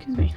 Excuse me.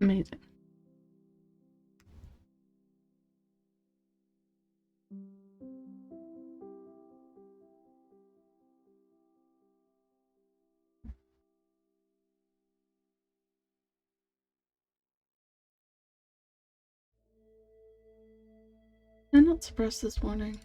Amazing. I'm not surprised this morning.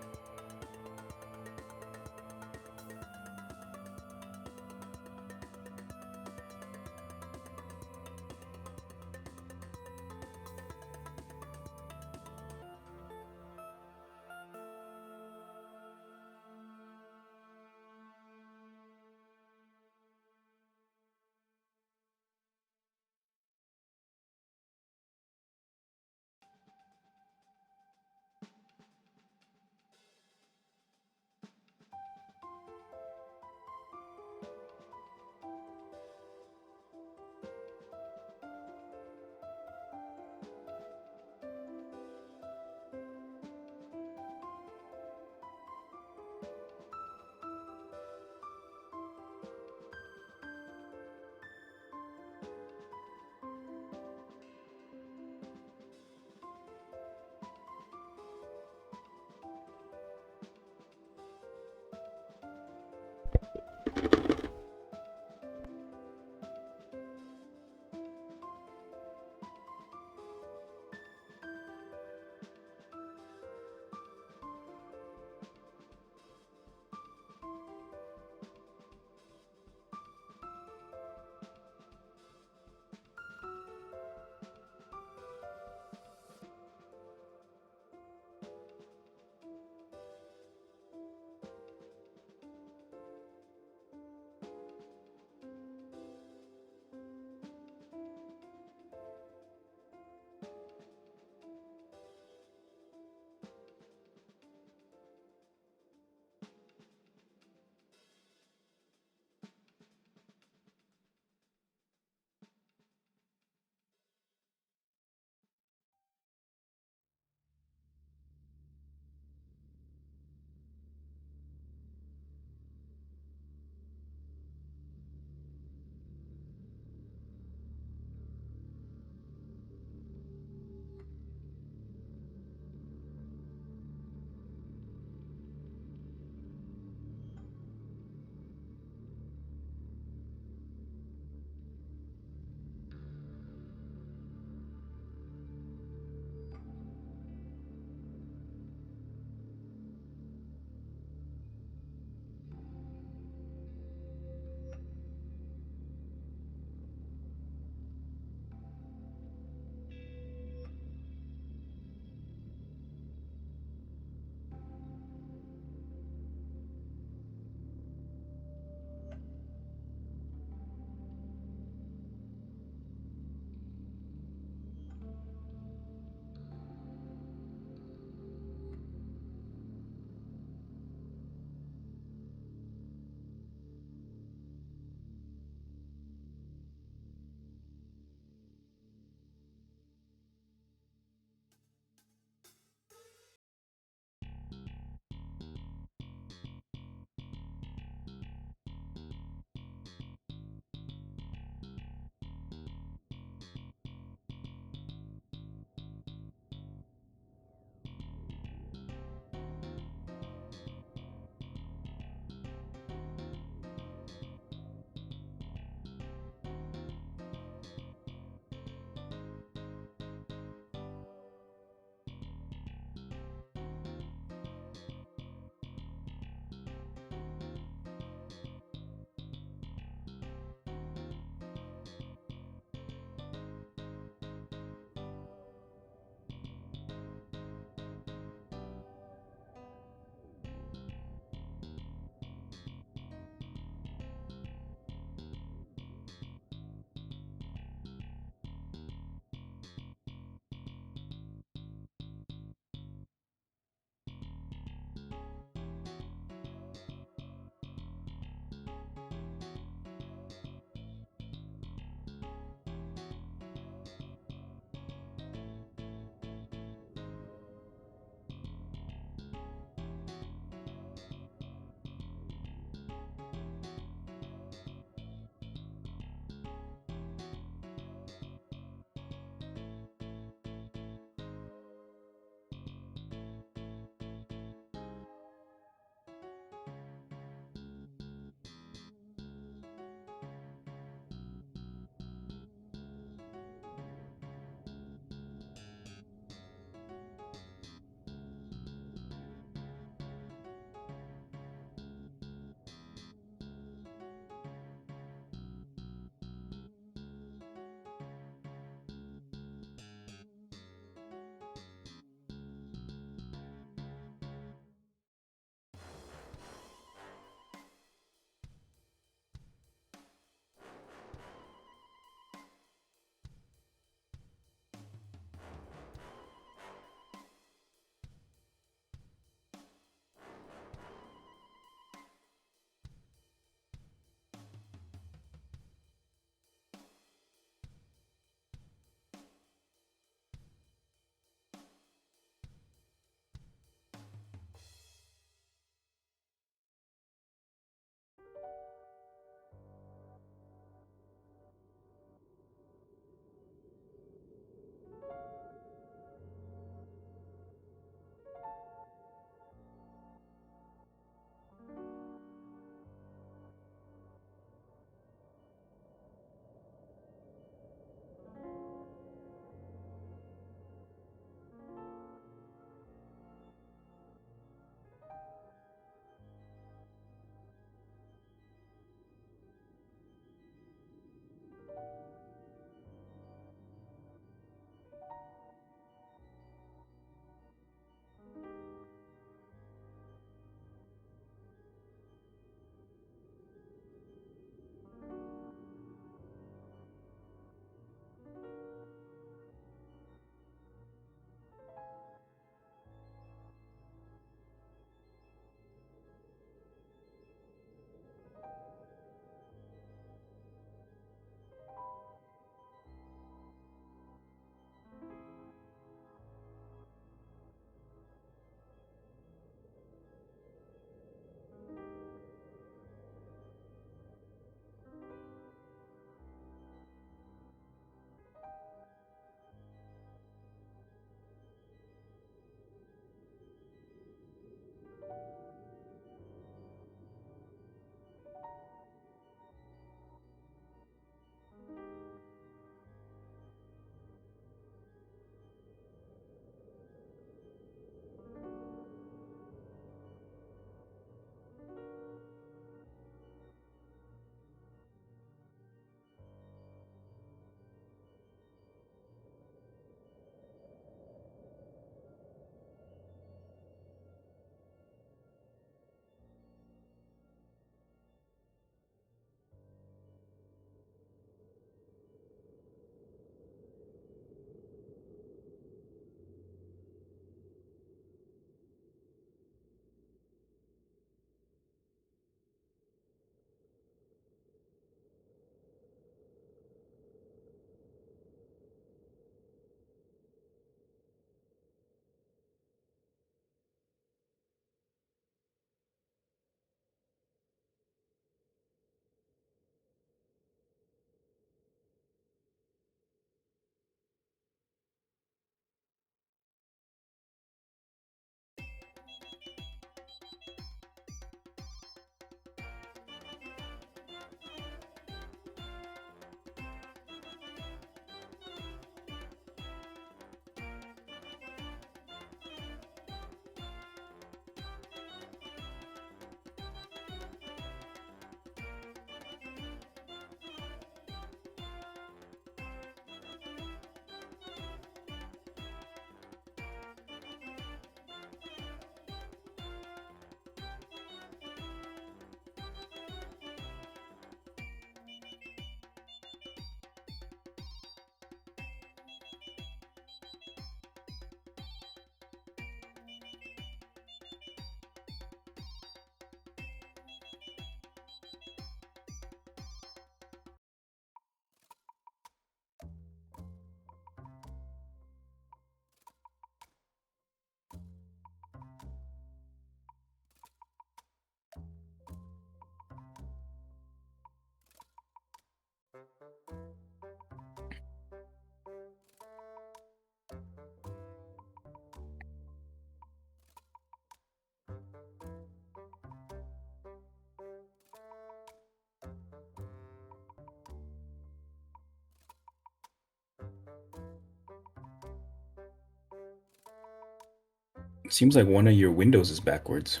Seems like one of your windows is backwards.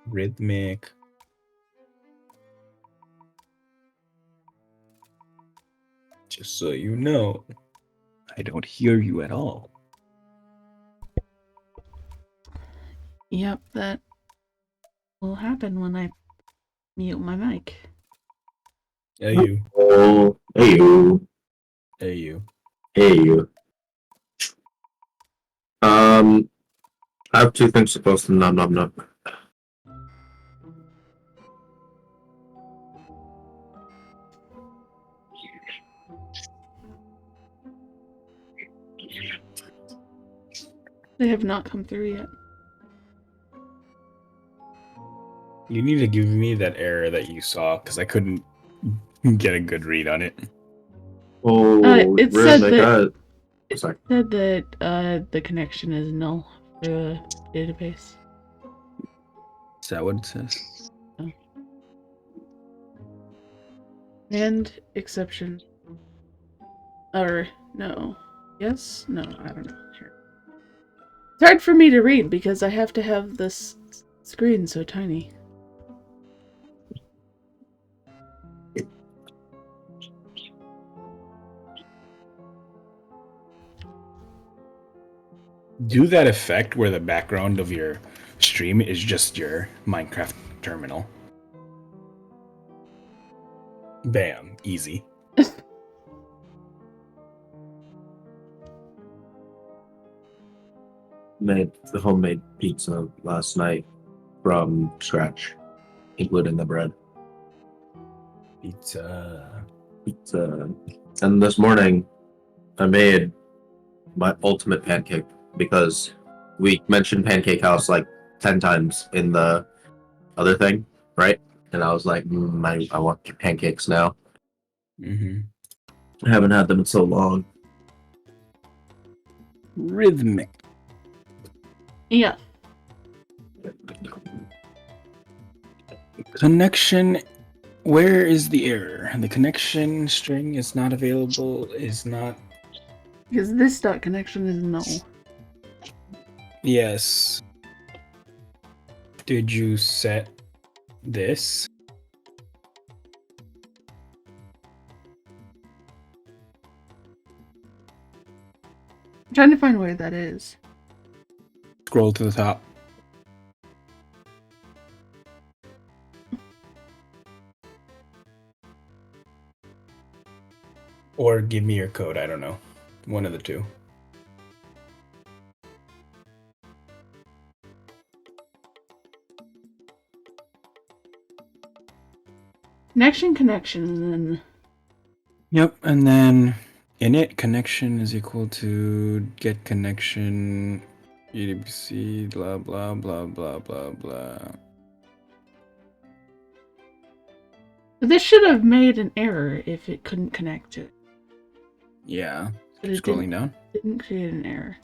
Rhythmic. Just so you know, I don't hear you at all. Yep, that will happen when I mute my mic. Hey you. Oh, hey you. Hey you. Hey you. I have two things to post in Num Num Num. They have not come through yet. You need to give me that error that you saw because I couldn't get a good read on it. Oh, It where's said my that. guy? Sorry. Said that the connection is null for the database. Is that what it says? Oh. And exception. Or no. Yes? No, I don't know. Here. It's hard for me to read because I have to have this screen so tiny. Do that effect where the background of your stream is just your Minecraft terminal. Bam. Easy. Made the homemade pizza last night from scratch, including the bread. Pizza. And this morning, I made my ultimate pancake because we mentioned Pancake House like 10 times in the other thing, right? And I was like, I want pancakes now. Mm-hmm. I haven't had them in so long. Rhythmic. Yeah. Connection. Where is the error? The connection string is not available. Is not. Because this dot connection is null. Yes. Did you set this? I'm trying to find where that is. Scroll to the top. Or give me your code. I don't know. One of the two. Connection, and then... Yep, and then init connection is equal to get connection EDBC blah blah blah blah blah blah. This should have made an error if it couldn't connect to it. Yeah. But it Scrolling down. didn't create an error.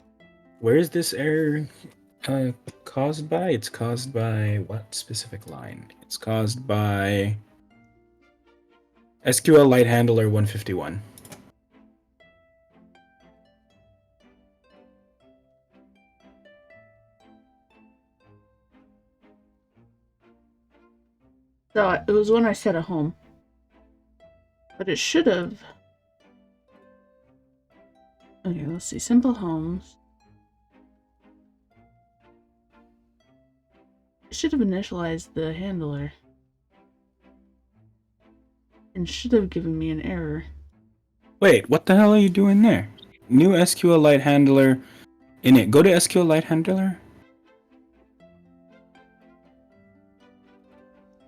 Where is this error caused by? It's caused by what specific line? It's caused by SQL Light Handler 151. thought it was when I set a home. But it should have. Okay, let's see. SimpleHomes. It should have initialized the handler. And should have given me an error. Wait, what the hell are you doing there? New SQLite handler init. Go to SQLite handler.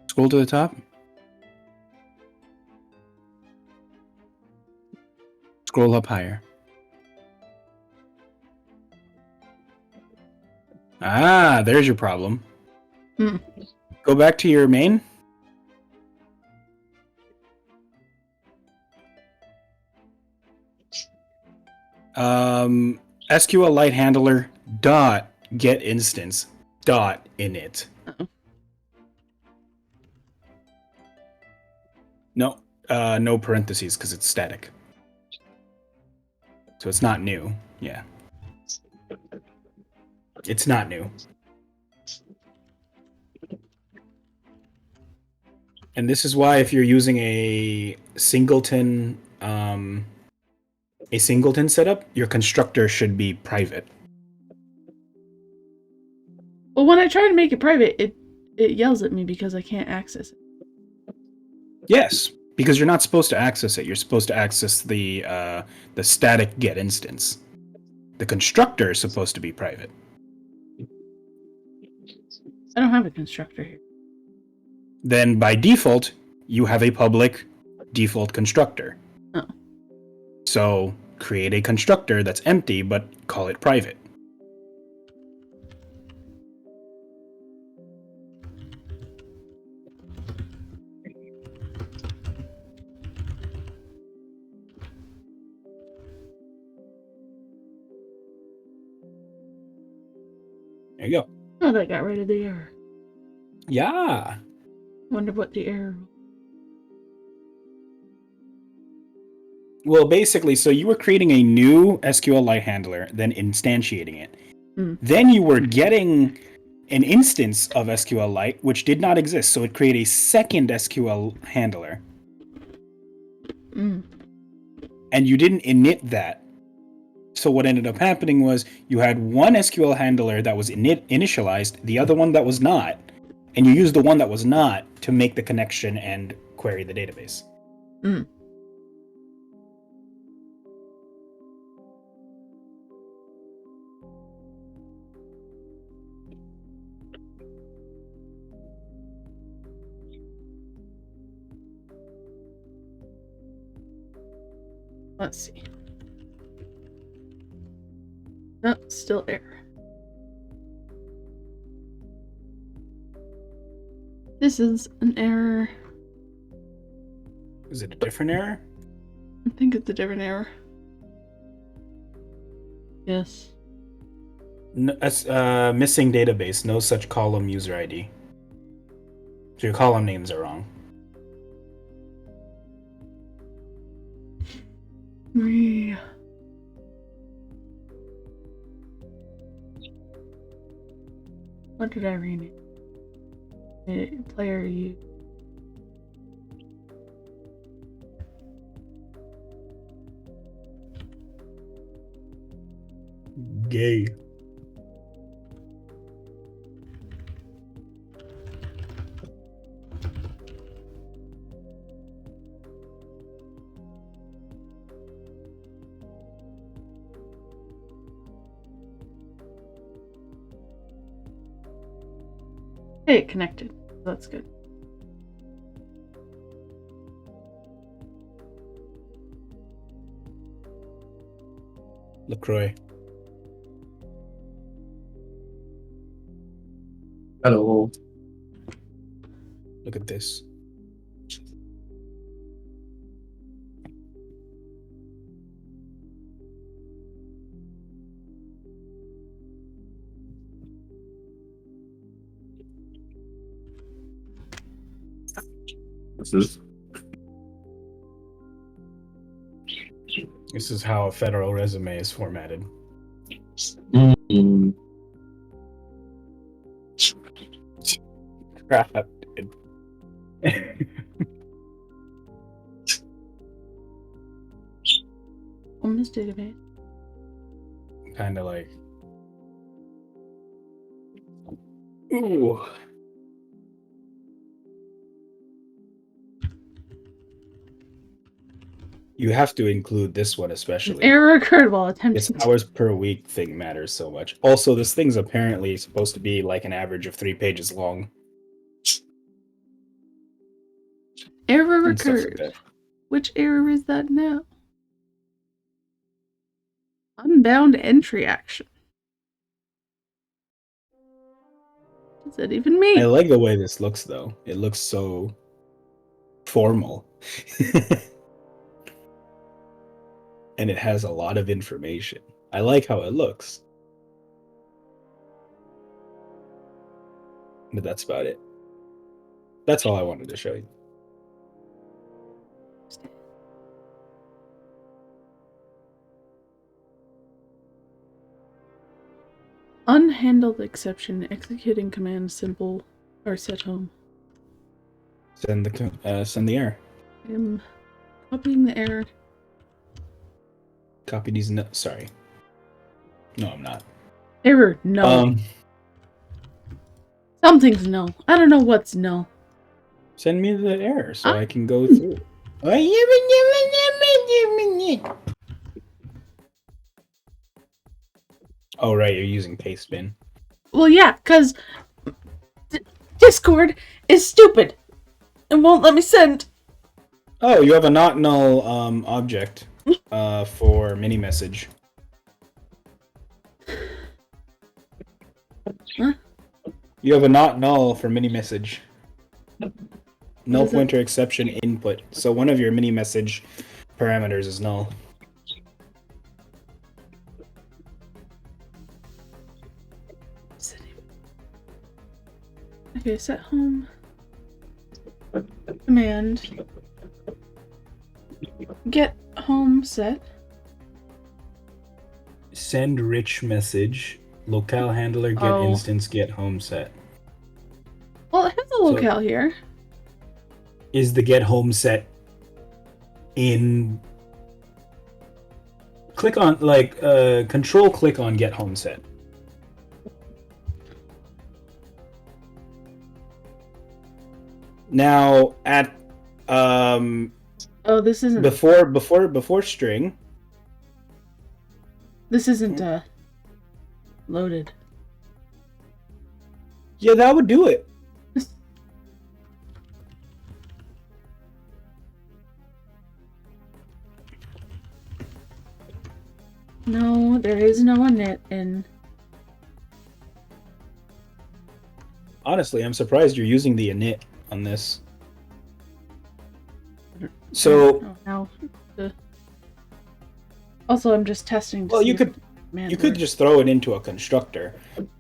Scroll to the top. Scroll up higher. Ah, there's your problem. Hmm. Go back to your main. SQLite handler dot get instance dot init. Uh-oh. No, no parentheses because it's static. So it's not new. Yeah. It's not new. And this is why if you're using a singleton setup, your constructor should be private. Well, when I try to make it private, it yells at me because I can't access it. Yes, because you're not supposed to access it. You're supposed to access the static get instance. The constructor is supposed to be private. I don't have a constructor here. Then by default, you have a public default constructor. Oh. So create a constructor that's empty, but call it private. There you go. Oh, that got rid of the error. Yeah. Wonder what the error was. Well, basically, so you were creating a new SQLite handler, then instantiating it. Mm. Then you were getting an instance of SQLite, which did not exist. So it created a second SQL handler. Mm. And you didn't init that. So what ended up happening was you had one SQL handler that was initialized, the other one that was not. And you used the one that was not to make the connection and query the database. Mm. Let's see. No, still error. This is an error. Is it a different error? I think it's a different error. Yes. No, missing database. No such column user ID. So your column names are wrong. What did I rename? Player U. Gay. Hey, it connected. That's good. LaCroix. Hello. Look at this. This is how a federal resume is formatted. Mm. Crap, dude. Homes database. Kind of like. Ooh. You have to include this one especially. Error occurred while This attempting to... hours per week thing matters so much. Also, this thing's apparently supposed to be like an average of 3 pages long. Error And stuff like occurred. that. Which error is that now? Unbound entry action. What does that even mean? I like the way this looks, though. It looks so formal. And it has a lot of information. I like how it looks. But that's about it. That's all I wanted to show you. Unhandled exception. Executing command simple or set home. Send the error. I'm copying the error. Copy these. No, sorry. No, I'm not. Error. No. Something's no. I don't know what's no. Send me the error so I can go through. Oh, right, you're using Pastebin. Well, yeah, because Discord is stupid and won't let me send. Oh, you have a not null object for mini message. Huh? You have a not null for mini message. Null is it? pointer exception input. So one of your mini message parameters is null. Okay, set home. Command. Get home set. Send rich message. Locale handler get Oh. instance get home set. Well, it has a locale here. Is the get home set in? Click on control click on get home set. Now at Oh, this isn't. before string. This isn't loaded. Yeah, that would do it. No, there is no init in. Honestly, I'm surprised you're using the init on this. So, Oh, no. Also, I'm just testing. To well, see you if could command you could works. just throw it into a constructor.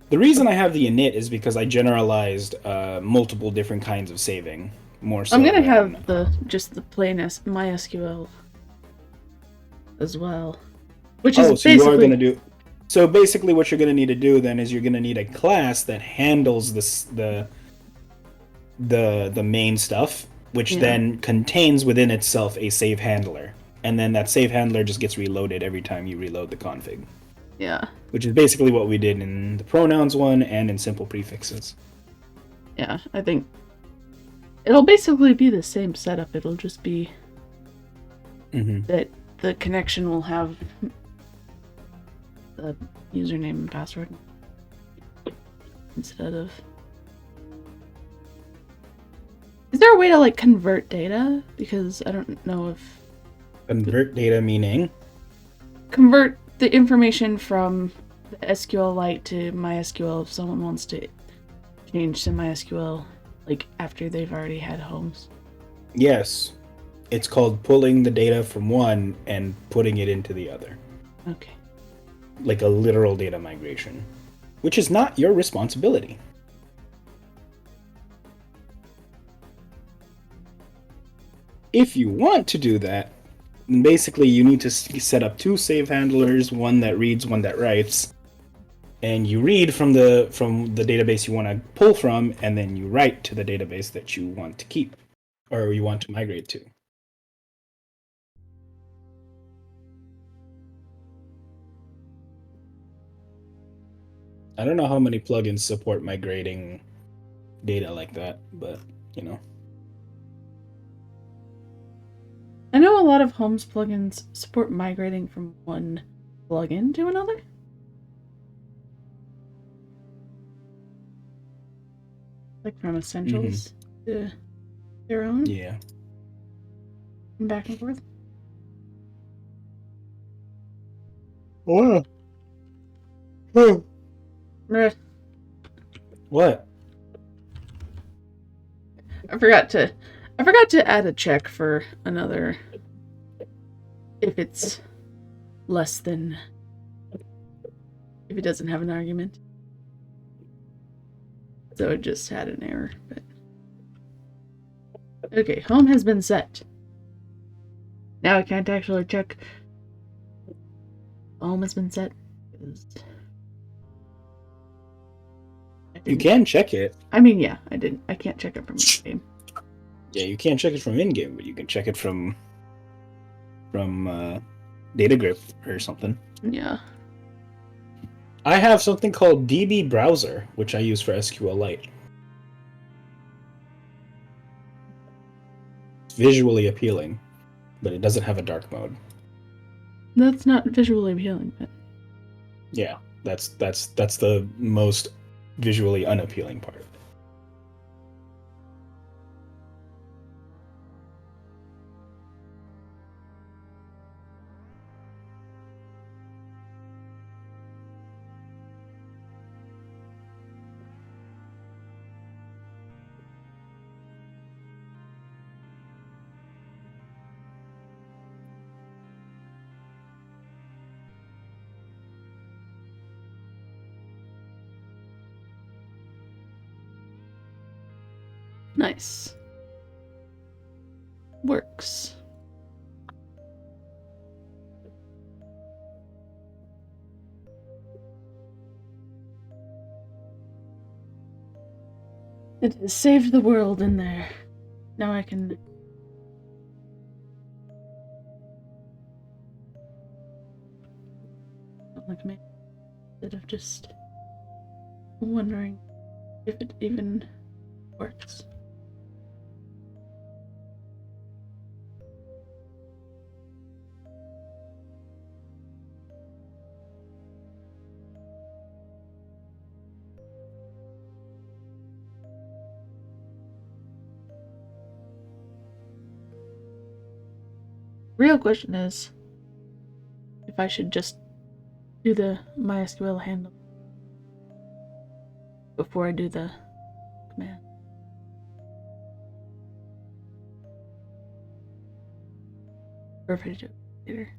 The reason I have the init is because I generalized multiple different kinds of saving. More so I'm gonna than- have the plain MySQL as well, which is so basically. you are gonna do. So basically, what you're gonna need to do then is you're gonna need a class that handles the main stuff, which then contains within itself a save handler, and then that save handler just gets reloaded every time you reload the config. Yeah. Which is basically what we did in the pronouns one and in simple prefixes. Yeah, I think it'll basically be the same setup. It'll just be that the connection will have the username and password instead of. Is there a way to convert data? Because I don't know if Convert data meaning convert the information from the SQLite to MySQL if someone wants to change to MySQL after they've already had homes. yes, it's called pulling the data from one and putting it into the other. Okay. Like a literal data migration, which is not your responsibility. If you want to do that, basically you need to set up two save handlers, one that reads, one that writes, and you read from the database you want to pull from, and then you write to the database that you want to keep. or you want to migrate to. I don't know how many plugins support migrating data like that, but you know. I know a lot of Homes plugins support migrating from one plugin to another. Like from Essentials to their own. Yeah. And back and forth. What? Right. What? I forgot to add a check for another if it's less than if it doesn't have an argument. So it just had an error, but okay, home has been set. Now I can't actually check home has been set. You can check it. I mean, yeah, I can't check it from in-game. Yeah, you can't check it from in-game, but you can check it from data grip or something. Yeah. I have something called DB Browser, which I use for SQLite. It's visually appealing, but it doesn't have a dark mode. That's not visually appealing, but Yeah, that's the most visually unappealing part. nice. Works. It has saved the world in there. Now I can like me instead of just wondering if it even works. Real question is if I should just do the MySQL handle before I do the command. Or if I do it later.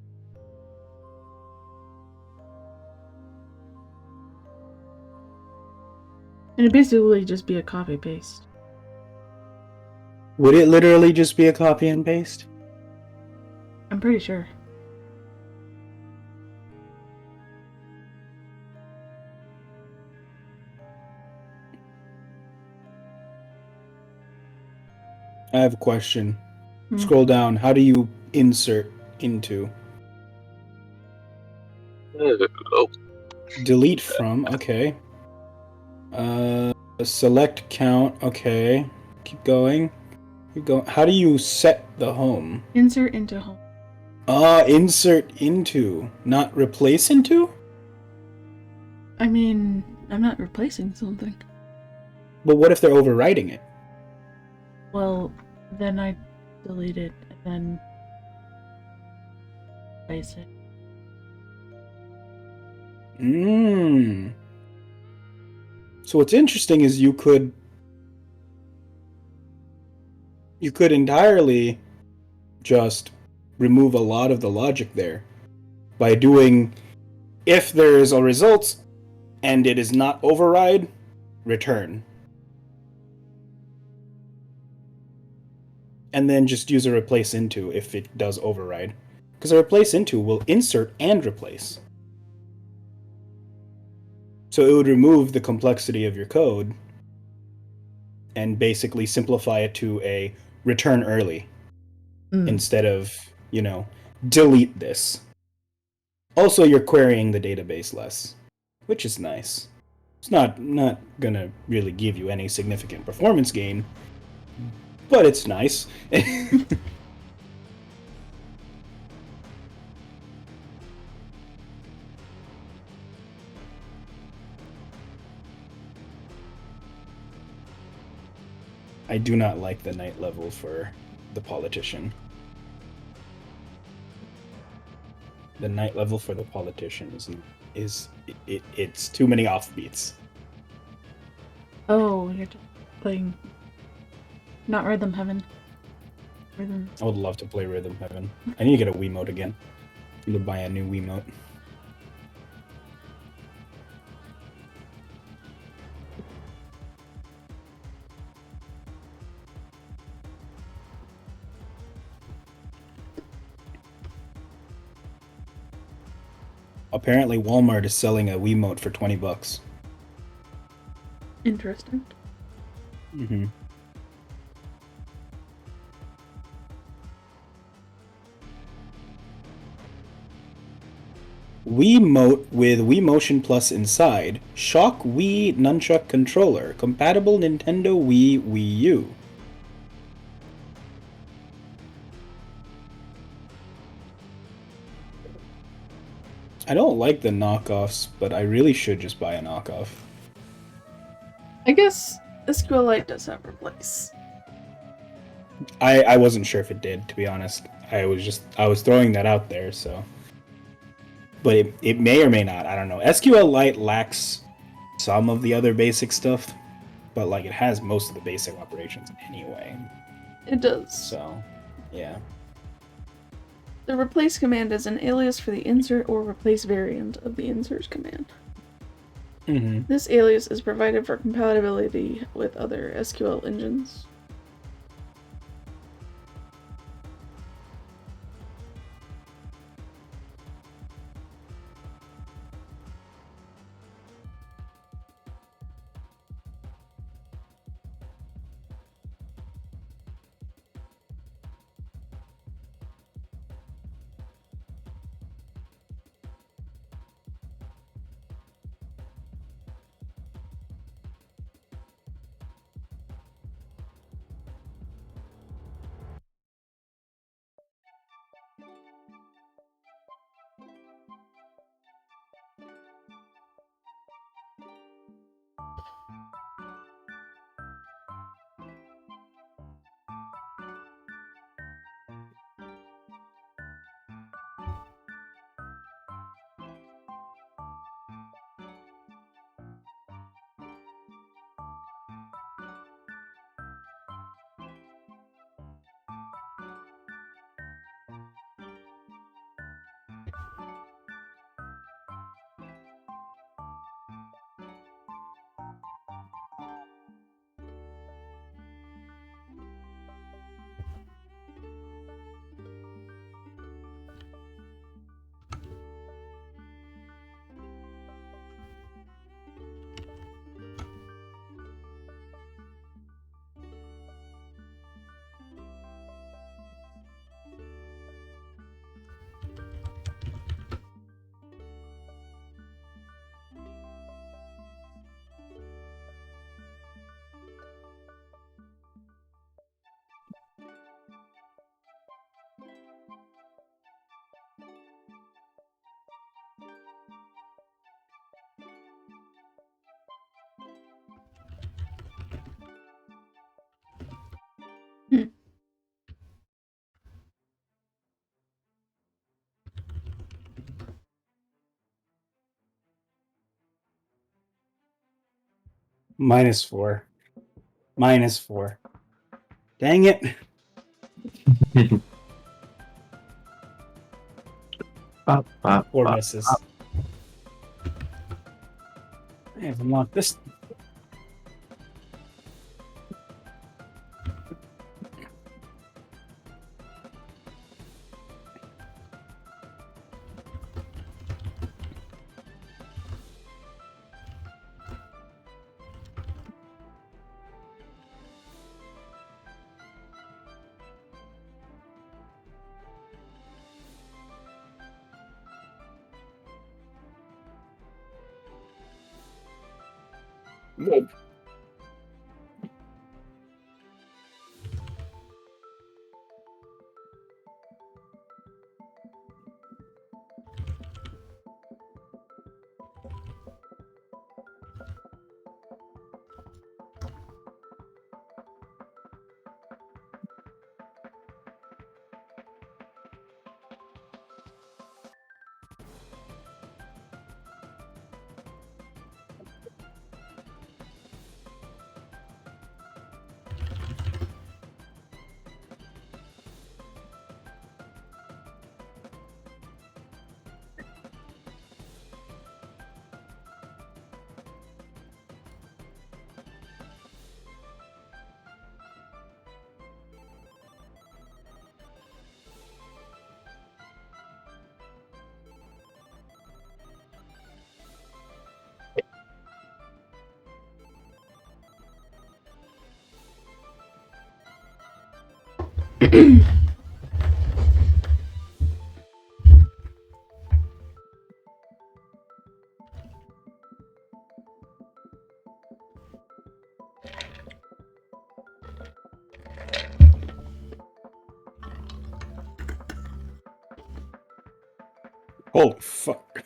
And it basically just be a copy paste. Would it literally just be a copy and paste? I'm pretty sure. I have a question. Scroll down. How do you insert into? Oh. Delete from. Okay. Select count. Okay. Keep going. Keep going. How do you set the home? Insert into home. Insert into, not replace into? I mean, I'm not replacing something. But what if they're overwriting it? Well, then I delete it and then replace it. So what's interesting is you could entirely just remove a lot of the logic there by doing, if there is a result and it is not override, return. And then just use a replace into if it does override. Because a replace into will insert and replace. So it would remove the complexity of your code and basically simplify it to a return early Mm. instead of, delete this. Also, you're querying the database less, which is nice. It's not gonna really give you any significant performance gain, but it's nice. I do not like the night level for the politician. The night level for the politician it's too many offbeats. Oh, you're playing. Not Rhythm Heaven. Rhythm. I would love to play Rhythm Heaven. I need to get a Wiimote again. I need to buy a new Wiimote. Apparently, Walmart is selling a Wiimote for $20. Interesting. Mm-hmm. Wiimote with Wii Motion Plus inside. Shock Wii Nunchuck controller. Compatible Nintendo Wii U. I don't like the knockoffs, but I really should just buy a knockoff. I guess SQLite does have replace. I wasn't sure if it did, to be honest. I was throwing that out there, so. But it may or may not, I don't know. SQLite lacks some of the other basic stuff, but like it has most of the basic operations anyway. It does. So, yeah. The replace command is an alias for the insert or replace variant of the insert command. Mm-hmm. This alias is provided for compatibility with other SQL engines. -4. -4. Dang it. Four misses. I have unlocked this. Well, holy fuck.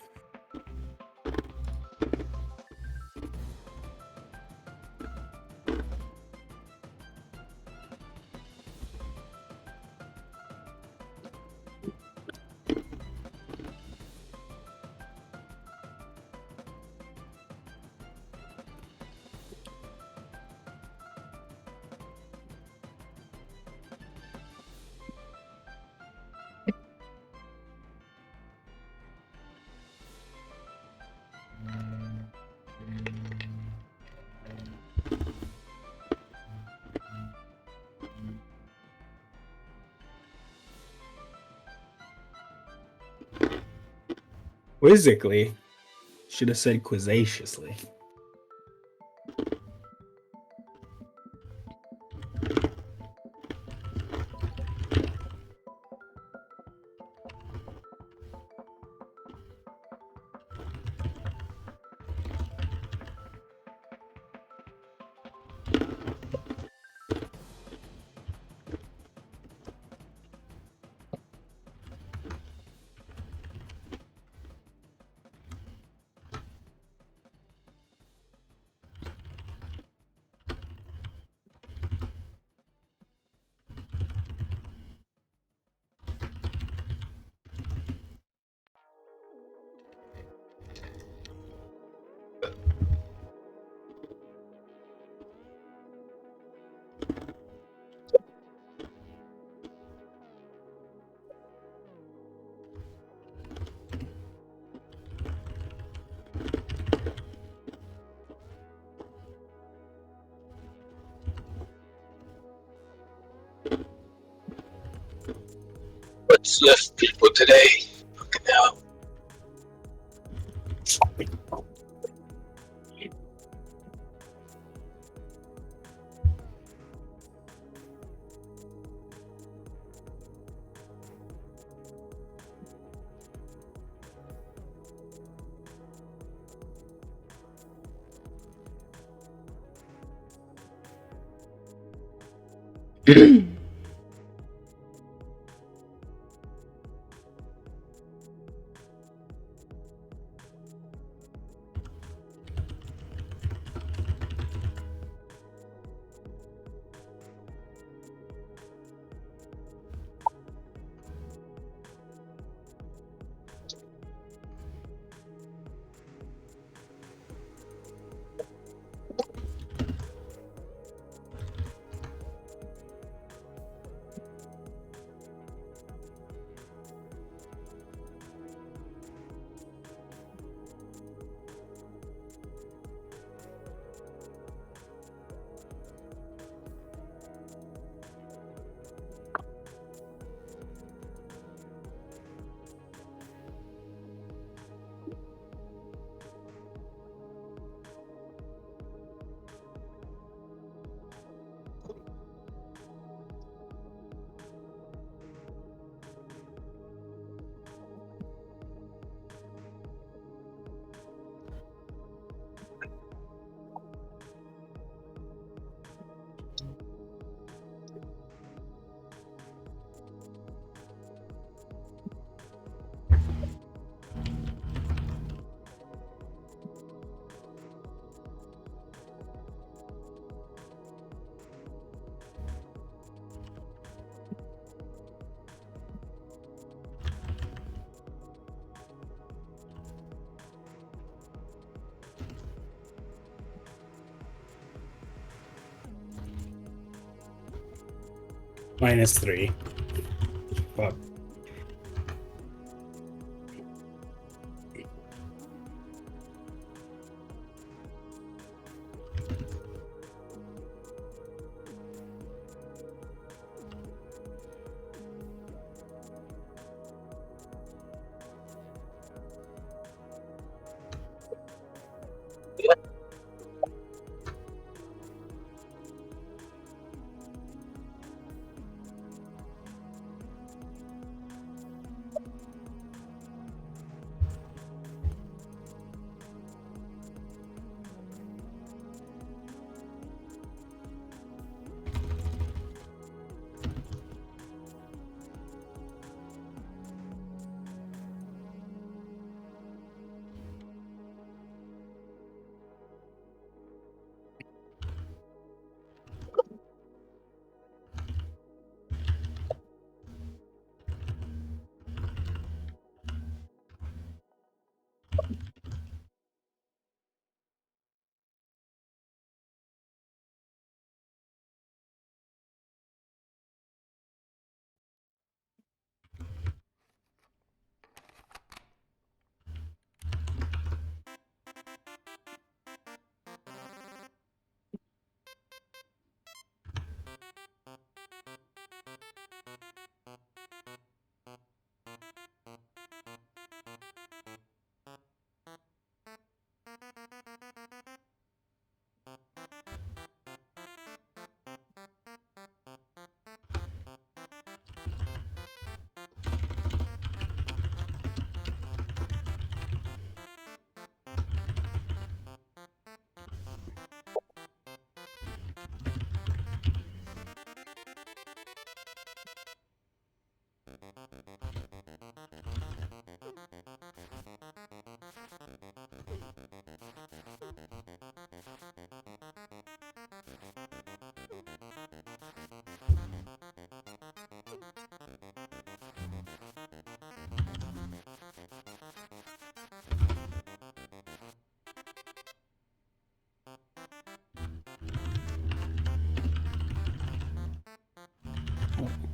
Quizzically. Should have said quizzaciously. Let's lift people today. Look at that. -3. Fuck.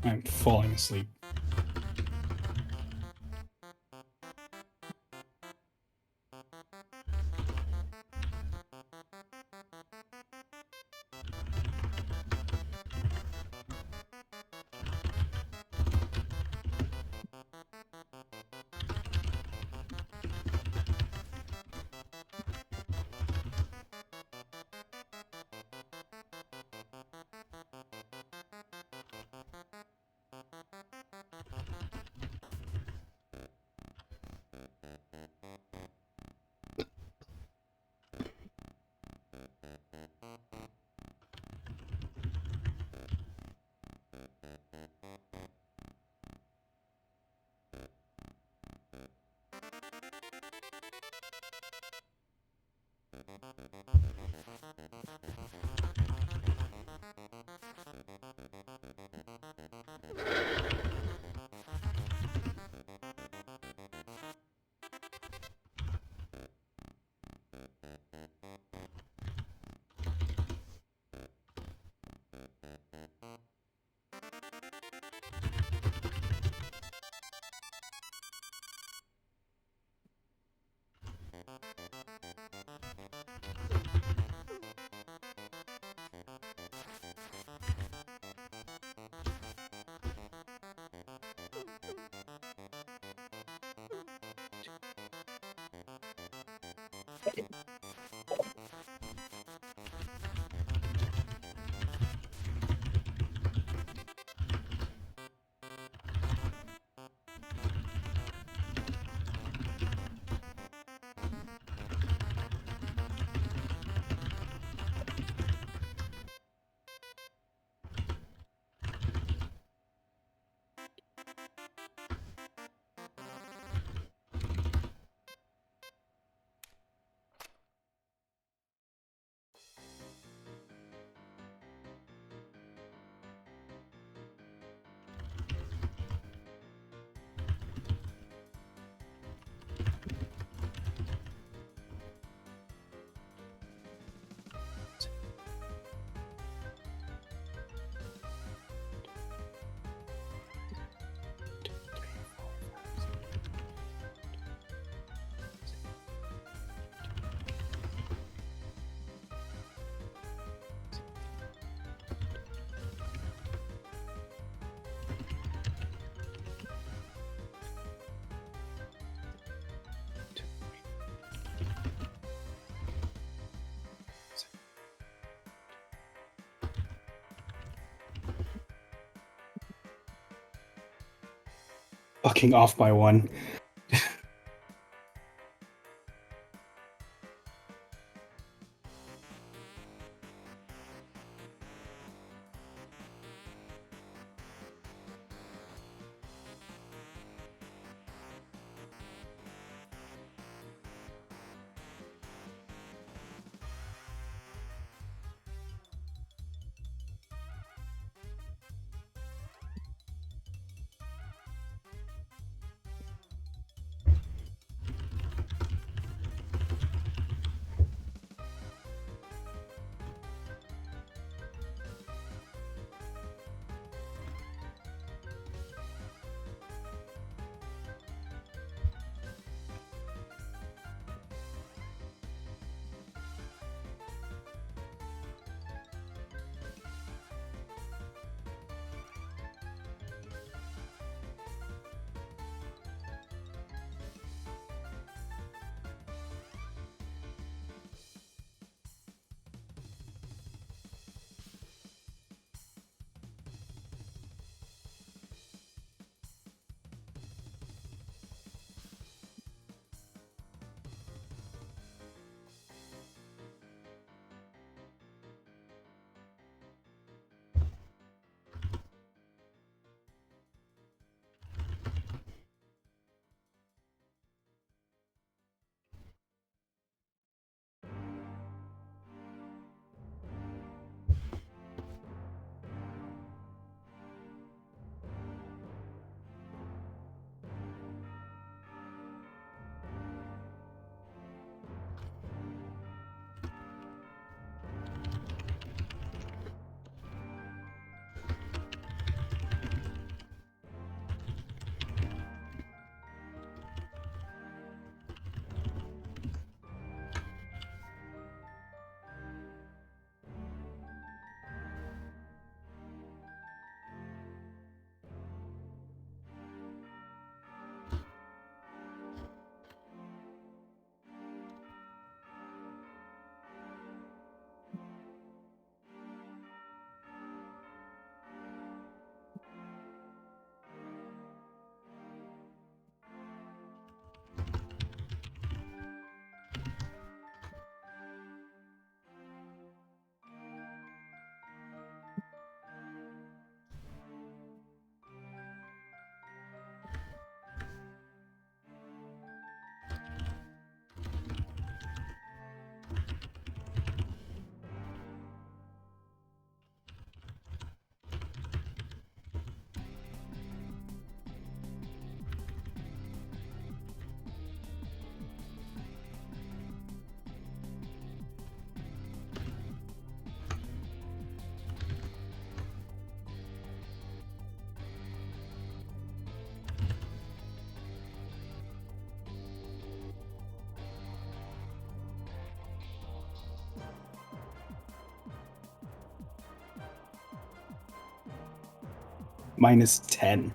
I'm falling asleep. Fucking off by one. -10.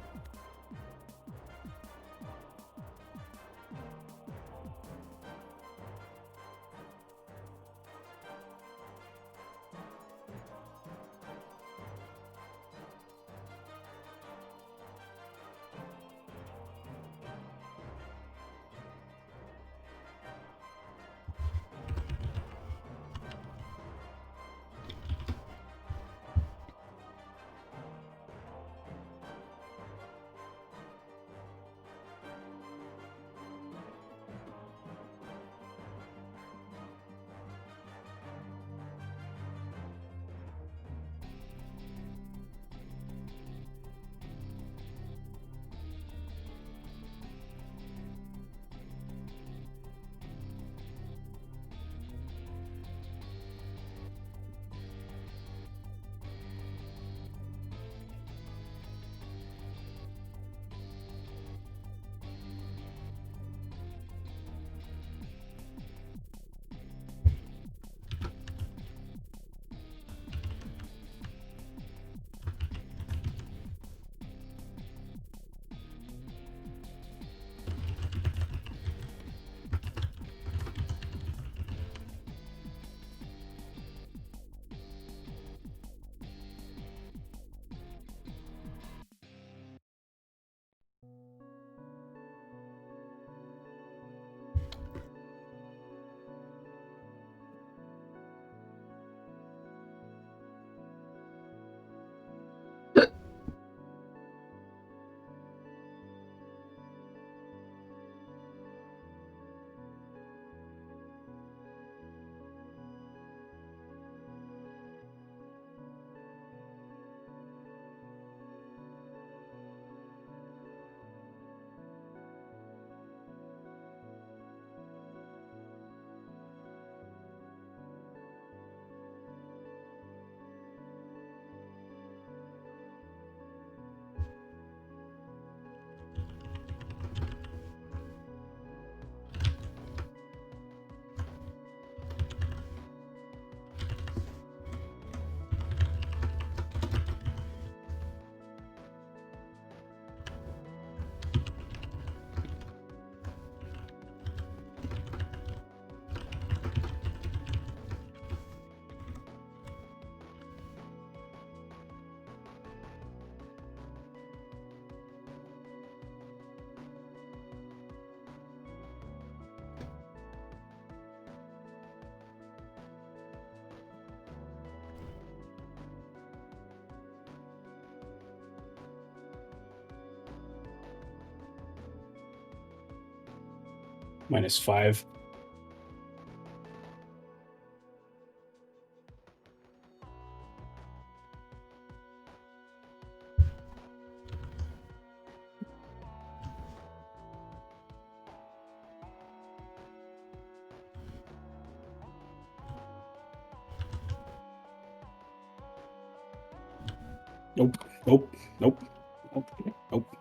-5. Nope, nope, nope, nope, nope.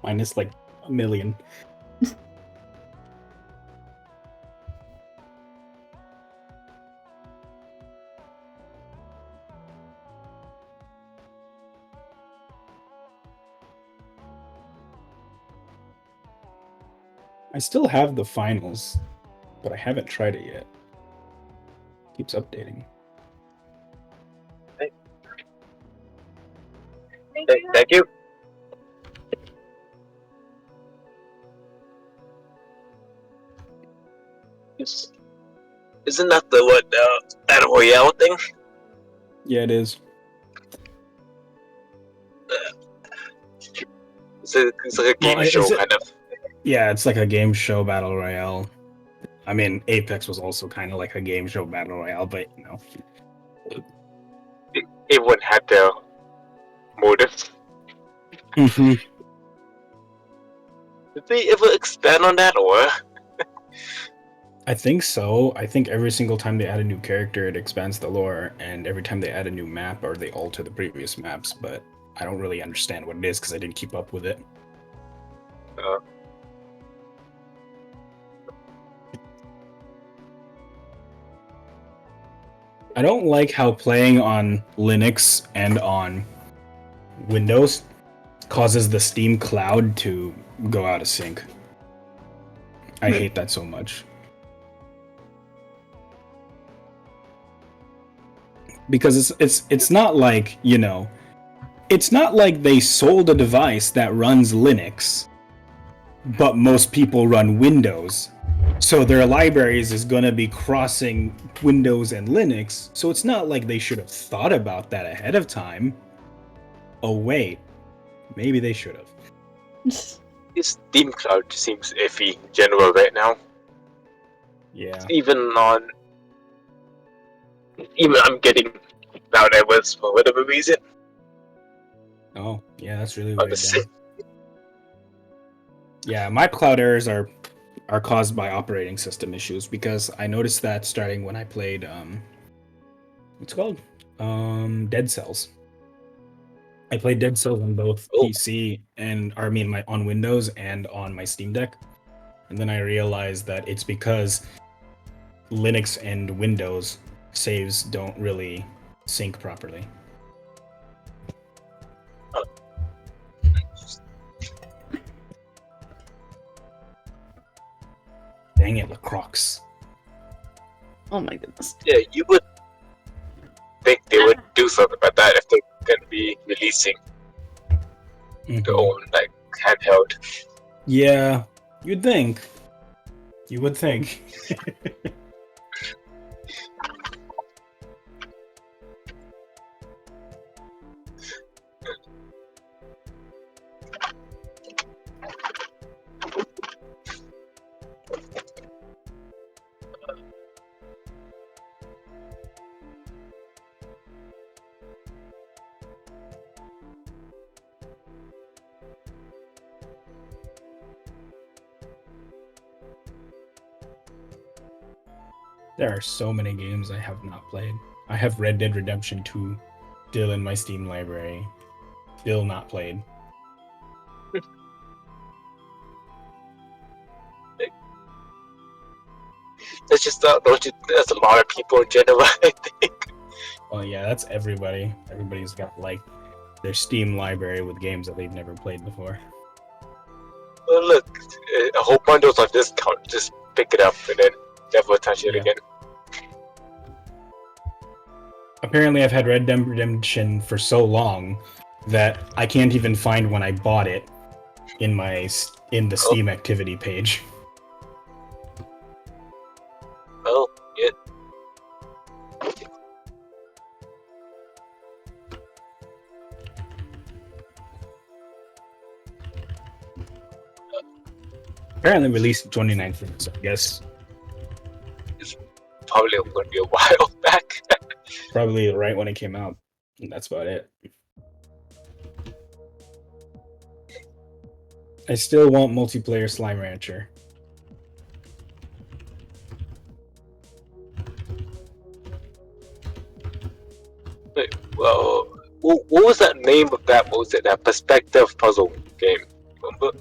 Minus like a million. I still have the finals, but I haven't tried it yet. Keeps updating. Thank you. Isn't that the Battle Royale thing? Yeah, it is. It's like a game show kind of. Yeah, it's like a game show battle royale. I mean, Apex was also kind of like a game show battle royale, but you know. Everyone had their motives. Mm-hmm. Did they ever expand on that, or? I think so. I think every single time they add a new character, it expands the lore, and every time they add a new map, or they alter the previous maps, but I don't really understand what it is because I didn't keep up with it. I don't like how playing on Linux and on Windows causes the Steam cloud to go out of sync. I hate that so much. Because it's not like, you know, it's not like they sold a device that runs Linux, but most people run Windows. So their libraries is going to be crossing Windows and Linux. So it's not like they should have thought about that ahead of time. Oh, wait. Maybe they should have. This Steam Cloud seems iffy in general right now. Yeah. Even I'm getting loud errors for whatever reason. Oh, yeah, that's really weird then. Yeah, my cloud errors are caused by operating system issues because I noticed that starting when I played what's it called? Dead Cells. I played Dead Cells on both PC and on Windows and on my Steam Deck. And then I realized that it's because Linux and Windows saves don't really sync properly. Dang it, LaCroix. Oh my goodness. Yeah, you would think they would do something about that if they're going to be releasing their own like handheld. Yeah, you'd think. You would think. There are so many games I have not played. I have Red Dead Redemption 2 still in my Steam library. Still not played. That's just that's a lot of people in general, I think. Well, yeah, that's everybody. Everybody's got like their Steam library with games that they've never played before. Well, look, a whole bundle's on discount. Just pick it up and then never touch it again. Apparently, I've had Red Dead Redemption for so long that I can't even find when I bought it in the Steam activity page. Oh, yeah. Apparently released in 2019, so I guess Probably going to be a while back. probably right when it came out. And that's about it. I still want multiplayer Slime Rancher. Wait, well, what was that name of that? What was it? That perspective puzzle game. Remember?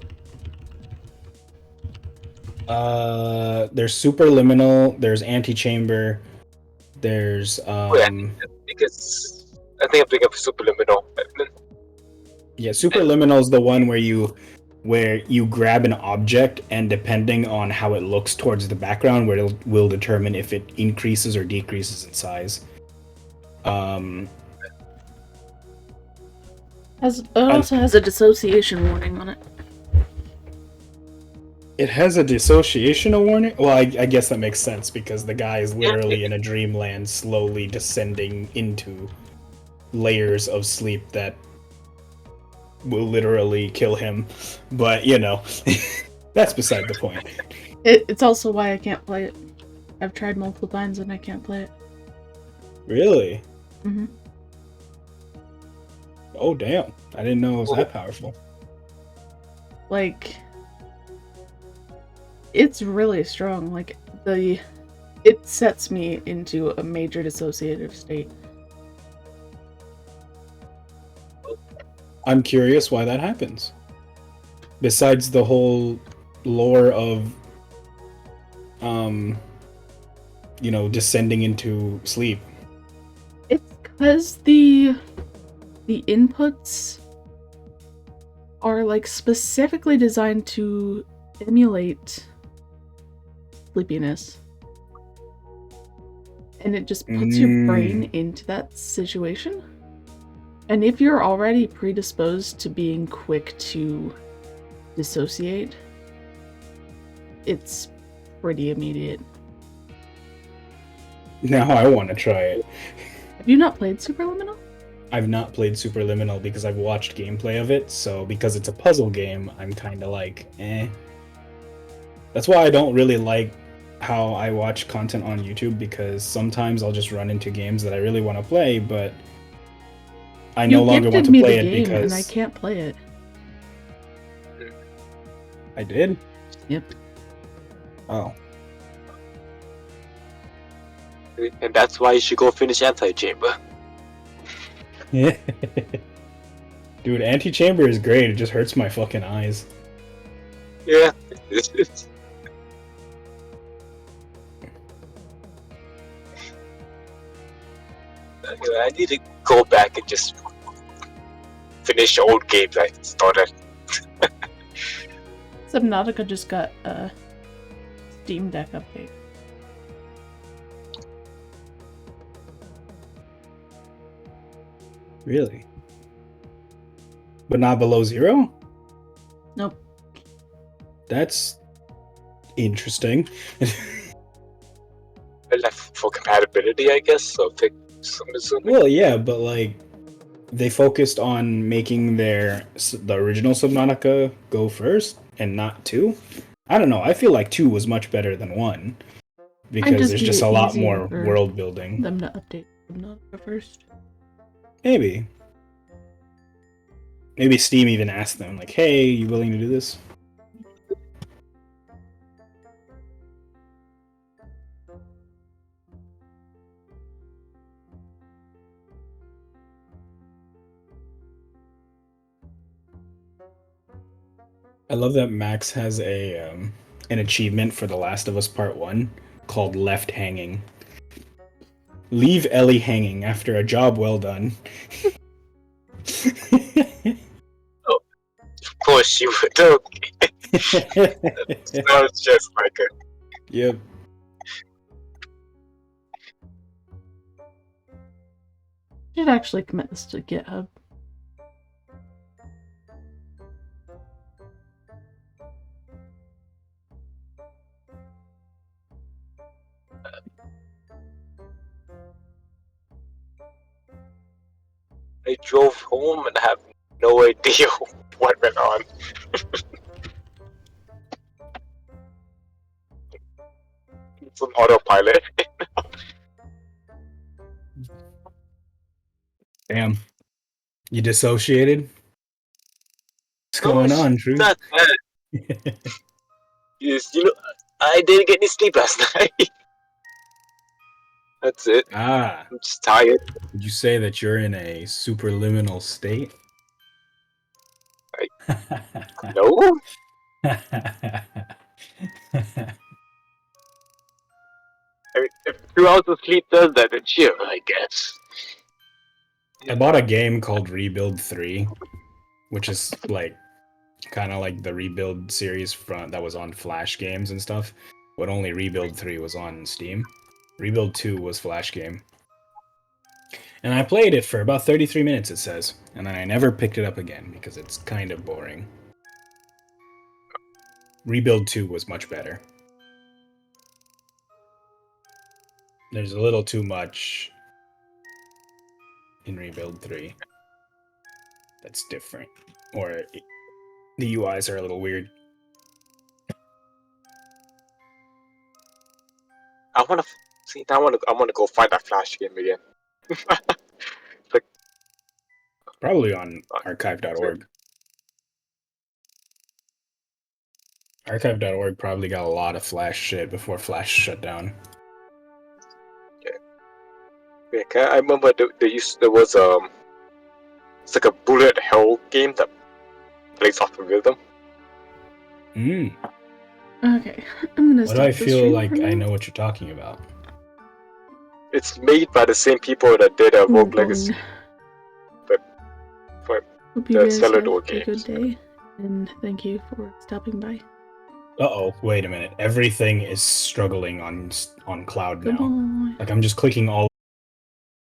There's Superliminal, there's Antichamber, there's Because I think I'm thinking of Superliminal. yeah, Superliminal is the one where you grab an object and depending on how it looks towards the background, where it will determine if it increases or decreases in size. It also has a dissociation warning on it. It has a dissociation warning. Well, I guess that makes sense because the guy is literally in a dreamland, slowly descending into layers of sleep that will literally kill him. But you know, that's beside the point. It's also why I can't play it. I've tried multiple times and I can't play it. Really? Mm-hmm. Oh damn! I didn't know it was that powerful. Like, it's really strong. Like, it sets me into a major dissociative state. I'm curious why that happens. Besides the whole lore of, descending into sleep. It's because the inputs are like specifically designed to emulate sleepiness. And it just puts your brain into that situation. And if you're already predisposed to being quick to dissociate, it's pretty immediate. Now I want to try it. Have you not played Superliminal? I've not played Superliminal because I've watched gameplay of it, so because it's a puzzle game, I'm kind of like, eh. That's why I don't really like how I watch content on YouTube, because sometimes I'll just run into games that I really want to play, but I no longer want to play it because... and I can't play it. I did? Yep. Oh. And that's why you should go finish Antichamber. Yeah. Dude, Antichamber is great, it just hurts my fucking eyes. Yeah. I need to go back and just finish old games I started. Subnautica just got a Steam Deck update. Really? But not below 0? Nope. That's interesting. For compatibility, I guess. So pick some assuming. Well, yeah, but like they focused on making the original Subnautica go first and not 2. I don't know. I feel like 2 was much better than 1 because there's just a lot more world building. Them to update Subnautica first. Maybe Steam even asked them like, "Hey, you willing to do this?" I love that Max has an achievement for The Last of Us Part 1 called Left Hanging. Leave Ellie hanging after a job well done. Oh, of course you would do. Sounds just like it. Yep. Should actually commit this to GitHub. I drove home and have no idea what went on. It's on autopilot. Damn. You dissociated? What's No, going it's on, Truth? not that. Yes, I didn't get any sleep last night. That's it. Ah. I'm just tired. Would you say that you're in a superliminal state? No? I mean, if 2 hours of sleep does that, then chill, I guess. I bought a game called Rebuild 3, which is like kind of like the Rebuild series that was on Flash games and stuff, but only Rebuild 3 was on Steam. Rebuild 2 was Flash game. And I played it for about 33 minutes, it says, and then I never picked it up again because it's kind of boring. Rebuild 2 was much better. There's a little too much in Rebuild 3 that's different, or the UIs are a little weird. I wanna see. I wanna go find that Flash game again. Probably on archive.org. Archive.org probably got a lot of Flash shit before Flash shut down. Yeah, I remember there was it's like a bullet hell game that plays off of rhythm. Okay, I'm gonna Why stop do I the feel stream like for I now. know what you're talking about? It's made by the same people that did I'm Rogue going. Legacy, but for Hope you the guys Cellar have Door a good games. day, and thank you for stopping by. Uh-oh, wait a minute. Everything is struggling on cloud now. Goodbye. Like I'm just clicking all